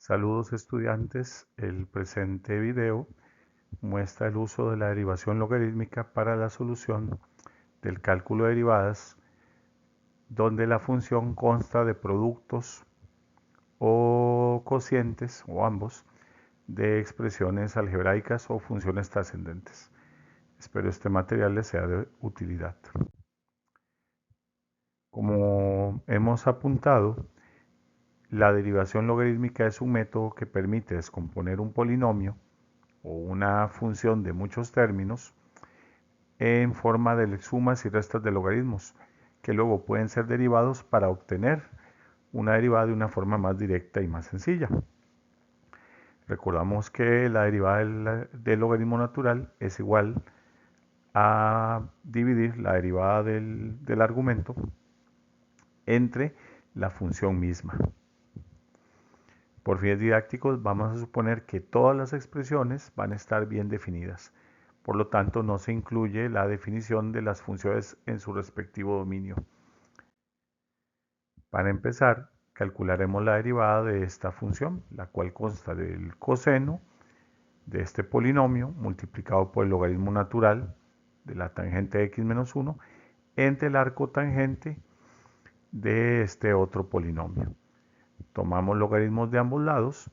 Saludos estudiantes, el presente video muestra el uso de la derivación logarítmica para la solución del cálculo de derivadas, donde la función consta de productos o cocientes, o ambos, de expresiones algebraicas o funciones trascendentes. Espero este material les sea de utilidad. Como hemos apuntado, la derivación logarítmica es un método que permite descomponer un polinomio o una función de muchos términos en forma de sumas y restas de logaritmos, que luego pueden ser derivados para obtener una derivada de una forma más directa y más sencilla. Recordamos que la derivada del logaritmo natural es igual a dividir la derivada del argumento entre la función misma. Por fines didácticos vamos a suponer que todas las expresiones van a estar bien definidas. Por lo tanto, no se incluye la definición de las funciones en su respectivo dominio. Para empezar, calcularemos la derivada de esta función, la cual consta del coseno de este polinomio multiplicado por el logaritmo natural de la tangente de x menos 1 entre el arco tangente de este otro polinomio. Tomamos logaritmos de ambos lados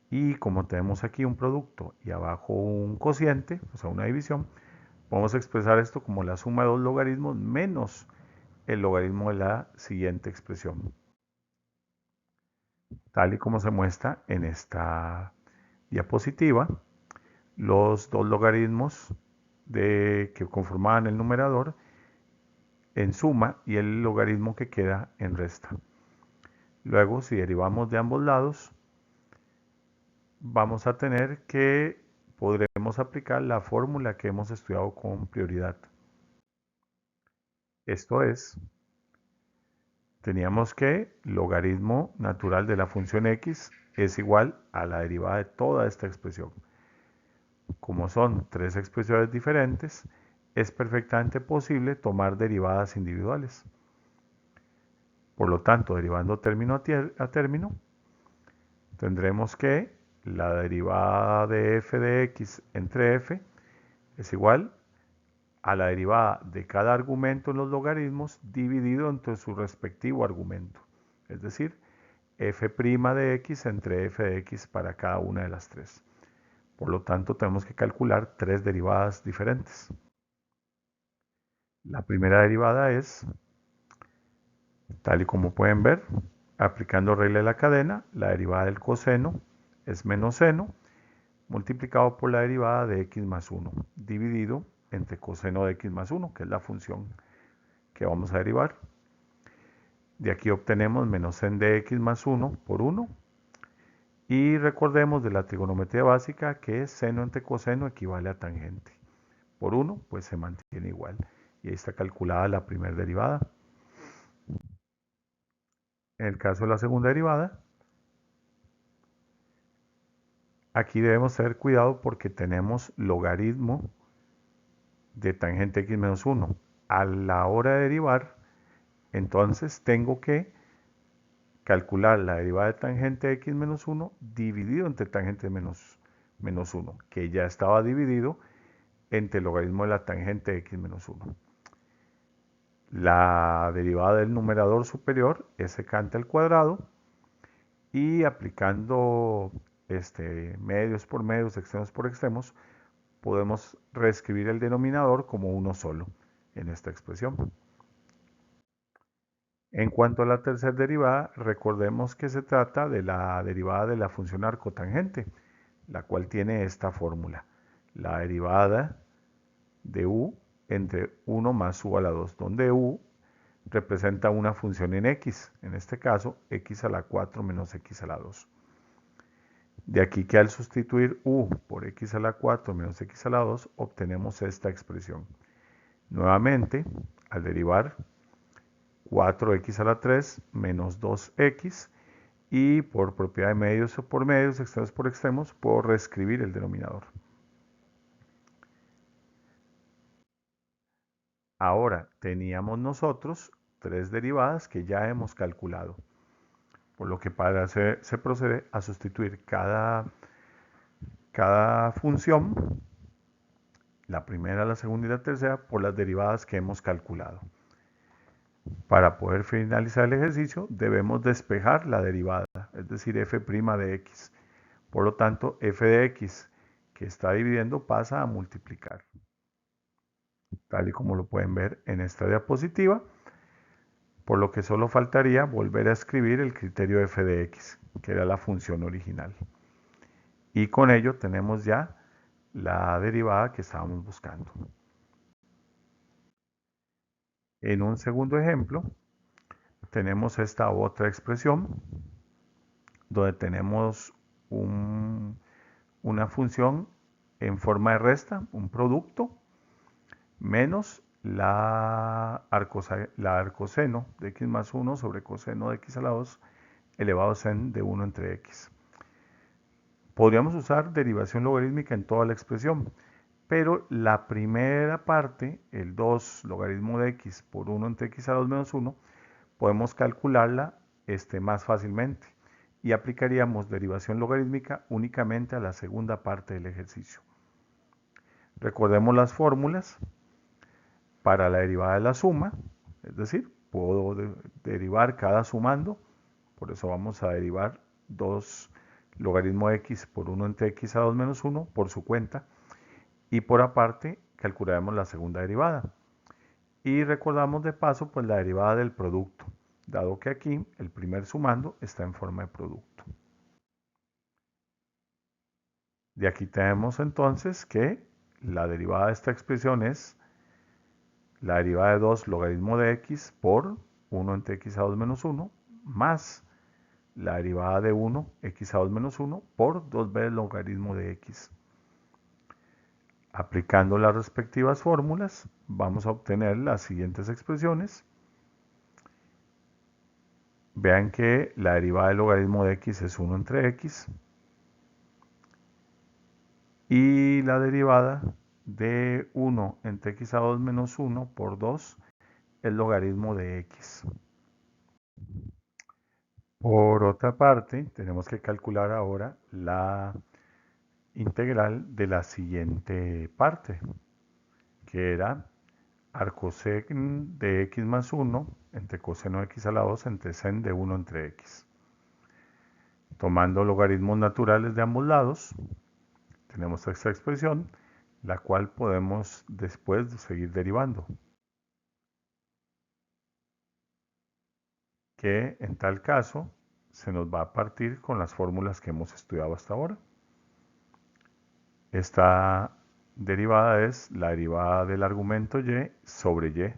y como tenemos aquí un producto y abajo un cociente, o sea una división, podemos expresar esto como la suma de dos logaritmos menos el logaritmo de la siguiente expresión, tal y como se muestra en esta diapositiva. Los dos logaritmos que conformaban el numerador en suma y el logaritmo que queda en resta. Luego, si derivamos de ambos lados, vamos a tener que podremos aplicar la fórmula que hemos estudiado con prioridad. Esto es, teníamos que logaritmo natural de la función x es igual a la derivada de toda esta expresión. Como son tres expresiones diferentes, es perfectamente posible tomar derivadas individuales. Por lo tanto, derivando término a término, tendremos que la derivada de f de x entre f es igual a la derivada de cada argumento en los logaritmos dividido entre su respectivo argumento. Es decir, f' de x entre f de x para cada una de las tres. Por lo tanto, tenemos que calcular tres derivadas diferentes. La primera derivada es, tal y como pueden ver, aplicando regla de la cadena, la derivada del coseno es menos seno multiplicado por la derivada de x más 1, dividido entre coseno de x más 1, que es la función que vamos a derivar. De aquí obtenemos menos sen de x más 1 por 1. Y recordemos de la trigonometría básica que seno entre coseno equivale a tangente. Por 1, pues se mantiene igual. Y ahí está calculada la primera derivada. En el caso de la segunda derivada, aquí debemos tener cuidado porque tenemos logaritmo de tangente x menos 1. A la hora de derivar, entonces tengo que calcular la derivada de tangente de x menos 1 dividido entre tangente menos 1, que ya estaba dividido entre el logaritmo de la tangente de x menos 1. La derivada del numerador superior es secante al cuadrado y aplicando medios por medios, extremos por extremos, podemos reescribir el denominador como uno solo en esta expresión. En cuanto a la tercera derivada, recordemos que se trata de la derivada de la función arcotangente, la cual tiene esta fórmula. La derivada de u entre 1 más u a la 2, donde u representa una función en x, en este caso x a la 4 menos x a la 2. De aquí que al sustituir u por x a la 4 menos x a la 2 obtenemos esta expresión. Nuevamente, al derivar 4x a la 3 menos 2x y por propiedad de medios o por medios, extremos por extremos, puedo reescribir el denominador. Ahora teníamos nosotros tres derivadas que ya hemos calculado. por lo que se procede a sustituir cada función, la primera, la segunda y la tercera, por las derivadas que hemos calculado. Para poder finalizar el ejercicio debemos despejar la derivada, es decir, f' de x. Por lo tanto, f de x que está dividiendo pasa a multiplicar, tal y como lo pueden ver en esta diapositiva, por lo que solo faltaría volver a escribir el criterio f de x, que era la función original. Y con ello tenemos ya la derivada que estábamos buscando. En un segundo ejemplo, tenemos esta otra expresión donde tenemos una función en forma de resta, un producto, menos la arcoseno de x más 1 sobre coseno de x a la 2 elevado a sen de 1 entre x. Podríamos usar derivación logarítmica en toda la expresión, pero la primera parte, el 2 logaritmo de x por 1 entre x a la 2 menos 1, podemos calcularla más fácilmente y aplicaríamos derivación logarítmica únicamente a la segunda parte del ejercicio. Recordemos las fórmulas para la derivada de la suma, es decir, puedo derivar cada sumando, por eso vamos a derivar 2 logaritmo de x por 1 entre x a 2 menos 1 por su cuenta, y por aparte calcularemos la segunda derivada. Y recordamos de paso pues la derivada del producto, dado que aquí el primer sumando está en forma de producto. De aquí tenemos entonces que la derivada de esta expresión es la derivada de 2 logaritmo de x por 1 entre x a 2 menos 1 más la derivada de 1 x a 2 menos 1 por 2 veces logaritmo de x. Aplicando las respectivas fórmulas, vamos a obtener las siguientes expresiones. Vean que la derivada del logaritmo de x es 1 entre x y la derivada de 1 entre x a 2 menos 1 por 2 el logaritmo de x. Por otra parte, tenemos que calcular ahora la integral de la siguiente parte, que era arcosec de x más 1 entre coseno de x a la 2 entre sen de 1 entre x. Tomando logaritmos naturales de ambos lados, tenemos esta expresión, la cual podemos después seguir derivando. Que en tal caso se nos va a partir con las fórmulas que hemos estudiado hasta ahora. Esta derivada es la derivada del argumento y sobre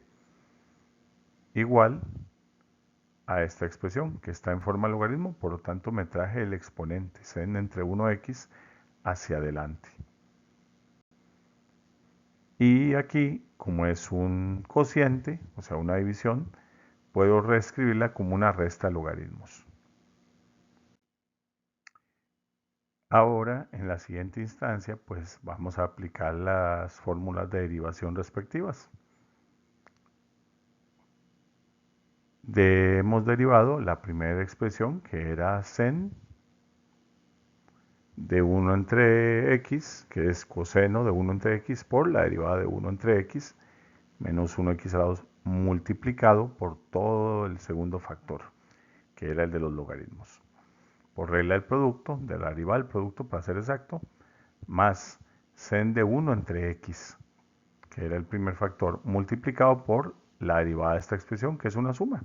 y igual a esta expresión que está en forma de logaritmo, por lo tanto me traje el exponente sen entre 1x hacia adelante. Y aquí, como es un cociente, o sea una división, puedo reescribirla como una resta de logaritmos. Ahora, en la siguiente instancia, pues vamos a aplicar las fórmulas de derivación respectivas. Hemos derivado la primera expresión, que era sen de 1 entre x, que es coseno de 1 entre x por la derivada de 1 entre x menos 1x a la 2 multiplicado por todo el segundo factor, que era el de los logaritmos. Por regla del producto, de la derivada del producto para ser exacto, más sen de 1 entre x, que era el primer factor, multiplicado por la derivada de esta expresión, que es una suma.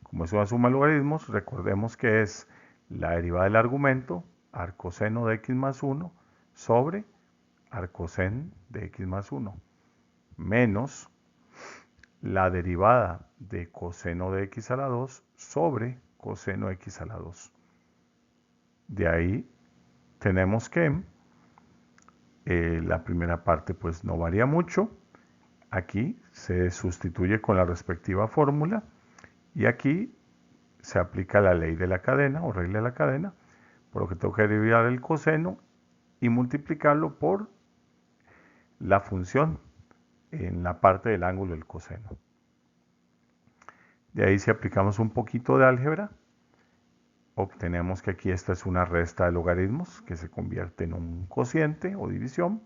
Como es una suma de logaritmos, recordemos que es la derivada del argumento, arcoseno de x más 1, sobre arcosen de x más 1, menos la derivada de coseno de x a la 2 sobre coseno de x a la 2. De ahí tenemos que la primera parte pues no varía mucho. Aquí se sustituye con la respectiva fórmula y aquí se aplica la ley de la cadena o regla de la cadena, por lo que tengo que derivar el coseno y multiplicarlo por la función en la parte del ángulo del coseno. De ahí si aplicamos un poquito de álgebra, obtenemos que aquí esta es una resta de logaritmos que se convierte en un cociente o división.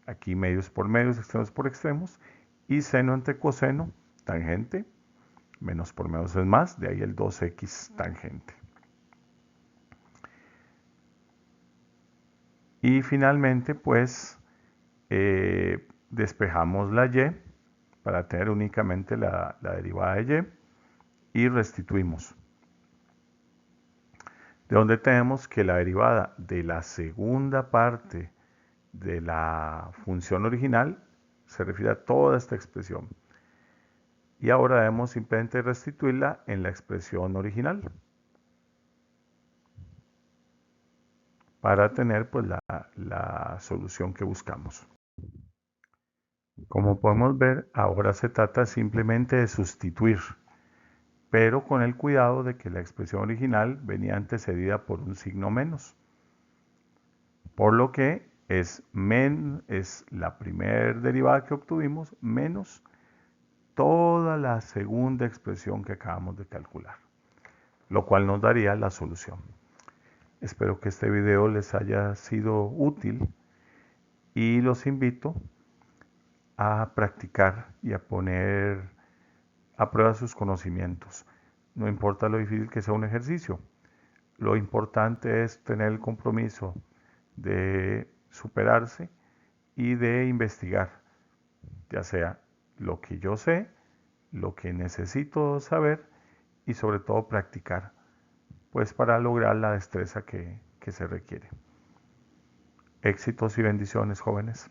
Aquí medios por medios, extremos por extremos. Y seno entre coseno, tangente. Menos por menos es más, de ahí el 2x tangente. Y finalmente, pues, despejamos la y para tener únicamente la derivada de y restituimos. De donde tenemos que la derivada de la segunda parte de la función original se refiere a toda esta expresión. Y ahora debemos simplemente restituirla en la expresión original para tener pues la solución que buscamos. Como podemos ver, ahora se trata simplemente de sustituir, pero con el cuidado de que la expresión original venía antecedida por un signo menos. Por lo que es la primera derivada que obtuvimos menos toda la segunda expresión que acabamos de calcular, lo cual nos daría la solución. Espero que este video les haya sido útil y los invito a practicar y a poner a prueba sus conocimientos. No importa lo difícil que sea un ejercicio, lo importante es tener el compromiso de superarse y de investigar, ya sea lo que yo sé, lo que necesito saber y sobre todo practicar, pues para lograr la destreza que se requiere. Éxitos y bendiciones, jóvenes.